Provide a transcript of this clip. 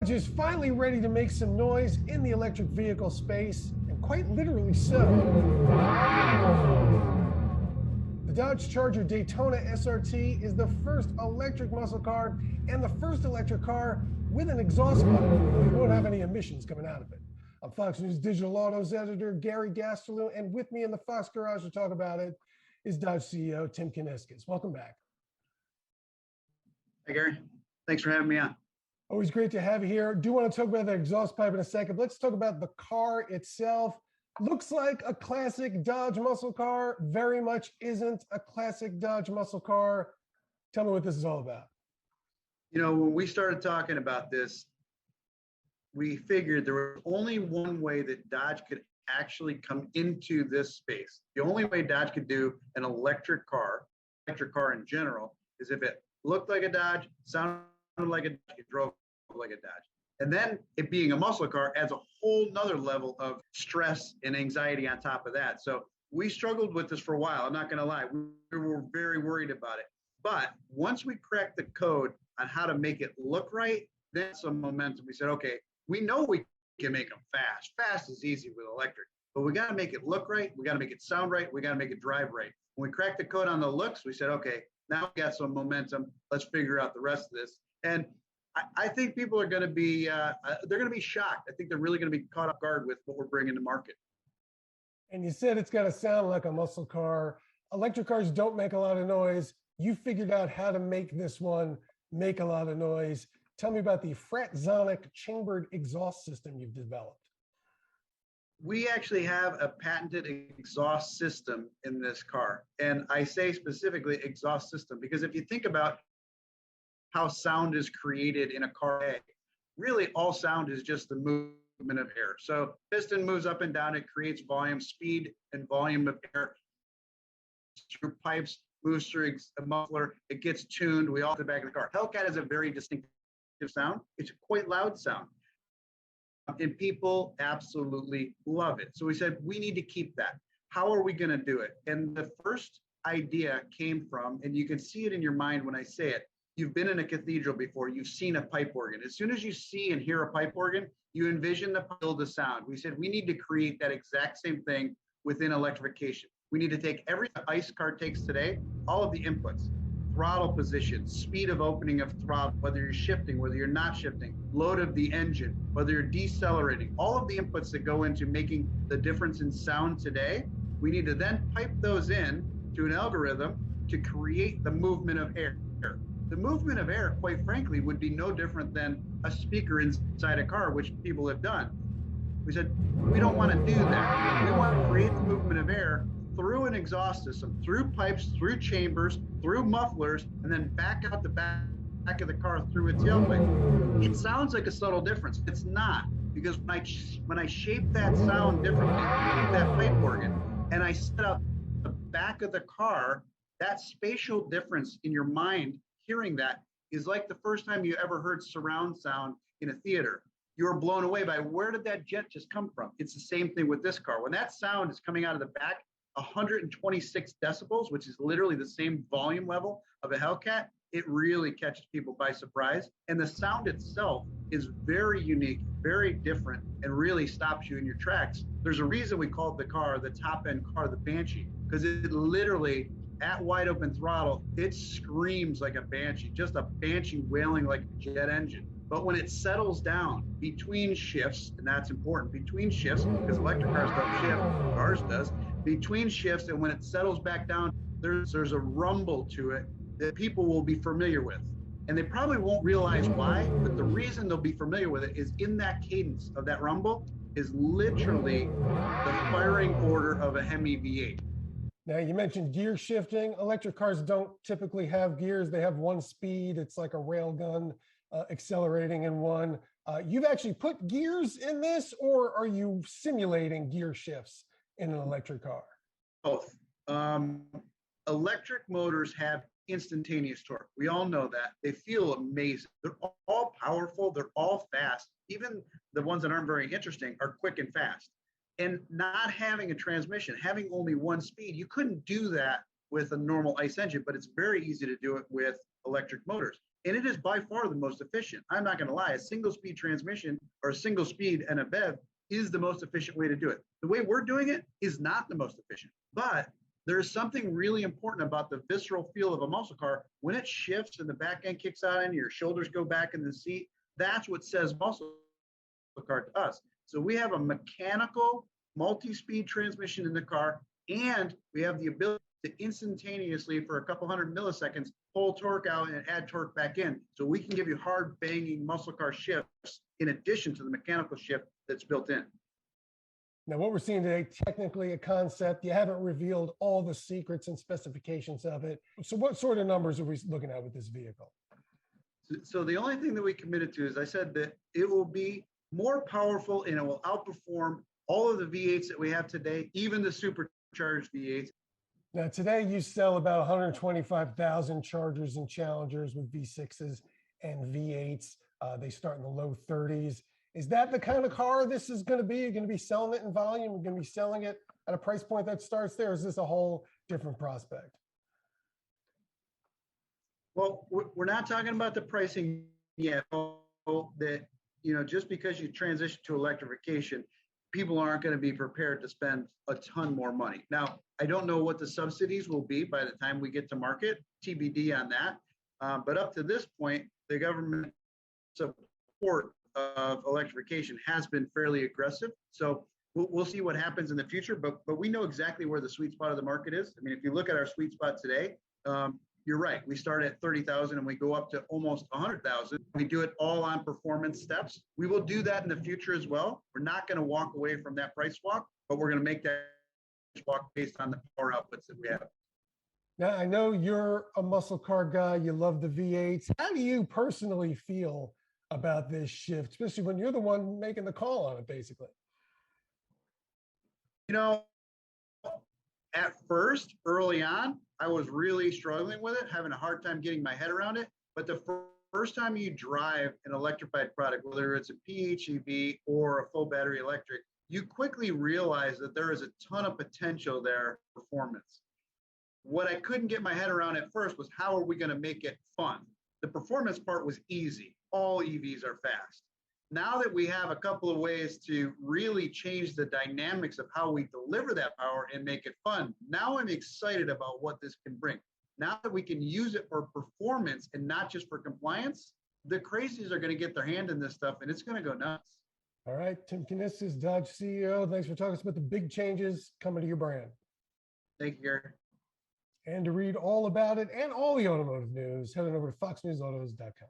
Is finally ready to make some noise in the electric vehicle space, and quite literally so. The Dodge Charger Daytona SRT is the first electric muscle car and the first electric car with an exhaust pipe. We won't have any emissions coming out of it. I'm Fox News Digital Autos editor Gary Gastelum, and with me in the Fox Garage to talk about it is Dodge CEO Tim Kuniskis. Welcome back. Hi, Gary. Thanks for having me on. Always great to have you here. Do want to talk about the exhaust pipe in a second. Let's talk about the car itself. Looks like a classic Dodge muscle car. Very much isn't a classic Dodge muscle car. Tell me what this is all about. You know, when we started talking about this, we figured there was only one way that Dodge could actually come into this space. The only way Dodge could do an electric car in general, is if it looked like a Dodge, sounded like a Dodge, it drove like a Dodge. And then it being a muscle car adds a whole nother level of stress and anxiety on top of that. So we struggled with this for a while. I'm not going to lie. We were very worried about it. But once we cracked the code on how to make it look right, then some momentum. We said, okay, we know we can make them fast. Fast is easy with electric, but we got to make it look right. We got to make it sound right. We got to make it drive right. When we cracked the code on the looks, we said, okay, now we got some momentum. Let's figure out the rest of this. And I think people are going to be, they're going to be shocked. I think they're really going to be caught off guard with what we're bringing to market. And you said it's got to sound like a muscle car. Electric cars don't make a lot of noise. You figured out how to make this one make a lot of noise. Tell me about the Fratzonic chambered exhaust system you've developed. We actually have a patented exhaust system in this car. And I say specifically exhaust system because if you think about how sound is created in a car, really all sound is just the movement of air. So piston moves up and down, it creates volume, speed and volume of air through pipes, moves through a muffler, it gets tuned, we all the back of the car. Hellcat has a very distinctive sound. It's a quite loud sound. And people absolutely love it. So we said, we need to keep that. How are we going to do it? And the first idea came from, and you can see it in your mind when I say it, you've been in a cathedral before, you've seen a pipe organ. As soon as you see and hear a pipe organ, you envision the sound. We said, we need to create that exact same thing within electrification. We need to take every ICE car takes today, all of the inputs, throttle position, speed of opening of throttle, whether you're shifting, whether you're not shifting, load of the engine, whether you're decelerating, all of the inputs that go into making the difference in sound today, we need to then pipe those in to an algorithm to create the movement of air. The movement of air, quite frankly, would be no different than a speaker inside a car, which people have done. We said, we don't want to do that. We want to create the movement of air through an exhaust system, through pipes, through chambers, through mufflers, and then back out the back of the car through a tailpipe. It sounds like a subtle difference. It's not, because when I shape that sound differently, that pipe organ, and I set up the back of the car, that spatial difference in your mind hearing that is like the first time you ever heard surround sound in a theater. You were blown away by where did that jet just come from? It's the same thing with this car. When that sound is coming out of the back, 126 decibels, which is literally the same volume level of a Hellcat, it really catches people by surprise. And the sound itself is very unique, very different, and really stops you in your tracks. There's a reason we called the car the top end car, the Banshee, because it literally, at wide open throttle, it screams like a Banshee, just a Banshee wailing like a jet engine. But when it settles down between shifts, and that's important, between shifts, because electric cars don't shift, ours does, between shifts, and when it settles back down, there's a rumble to it that people will be familiar with. And they probably won't realize why, but the reason they'll be familiar with it is in that cadence of that rumble is literally the firing order of a Hemi V8. Now, you mentioned gear shifting. Electric cars don't typically have gears. They have one speed. It's like a rail gun accelerating in one. You've actually put gears in this, or are you simulating gear shifts in an electric car? Both. Electric motors have instantaneous torque. We all know that. They feel amazing. They're all powerful. They're all fast. Even the ones that aren't very interesting are quick and fast. And not having a transmission, having only one speed, you couldn't do that with a normal ICE engine, but it's very easy to do it with electric motors. And it is by far the most efficient. I'm not going to lie. A single speed transmission or a single speed and a BEV is the most efficient way to do it. The way we're doing it is not the most efficient, but there's something really important about the visceral feel of a muscle car. When it shifts and the back end kicks out and your shoulders go back in the seat, that's what says muscle car to us. So we have a mechanical multi-speed transmission in the car, and we have the ability to instantaneously, for a couple hundred milliseconds, pull torque out and add torque back in. So we can give you hard banging muscle car shifts in addition to the mechanical shift that's built in. Now, what we're seeing today, technically a concept. You haven't revealed all the secrets and specifications of it. So what sort of numbers are we looking at with this vehicle? So the only thing that we committed to is I said that it will be more powerful and it will outperform all of the V8s that we have today, even the supercharged V8s. Now, today you sell about 125,000 Chargers and Challengers with V6s and V8s. They start in the low 30s. Is that the kind of car this is going to be? You're going to be selling it in volume? You're going to be selling it at a price point that starts there? Or is this a whole different prospect? Well, we're not talking about the pricing yet. That, you know, just because you transition to electrification, people aren't going to be prepared to spend a ton more money. Now, I don't know what the subsidies will be by the time we get to market, TBD on that. But up to this point, the government support of electrification has been fairly aggressive. So we'll see what happens in the future, but we know exactly where the sweet spot of the market is. I mean, if you look at our sweet spot today, you're right. We start at 30,000 and we go up to almost 100,000. We do it all on performance steps. We will do that in the future as well. We're not going to walk away from that price walk, but we're going to make that walk based on the power outputs that we have. Now, I know you're a muscle car guy. You love the V8s. How do you personally feel about this shift, especially when you're the one making the call on it, basically? You know, at first, early on, I was really struggling with it, having a hard time getting my head around it. But the first time you drive an electrified product, whether it's a PHEV or a full battery electric, you quickly realize that there is a ton of potential there for performance. What I couldn't get my head around at first was how are we going to make it fun? The performance part was easy. All EVs are fast. Now that we have a couple of ways to really change the dynamics of how we deliver that power and make it fun, now I'm excited about what this can bring. Now that we can use it for performance and not just for compliance, the crazies are going to get their hand in this stuff and it's going to go nuts. All right, Tim Knisis, Dodge CEO. Thanks for talking to us about the big changes coming to your brand. Thank you, Gary. And to read all about it and all the automotive news, head on over to foxnewsautos.com.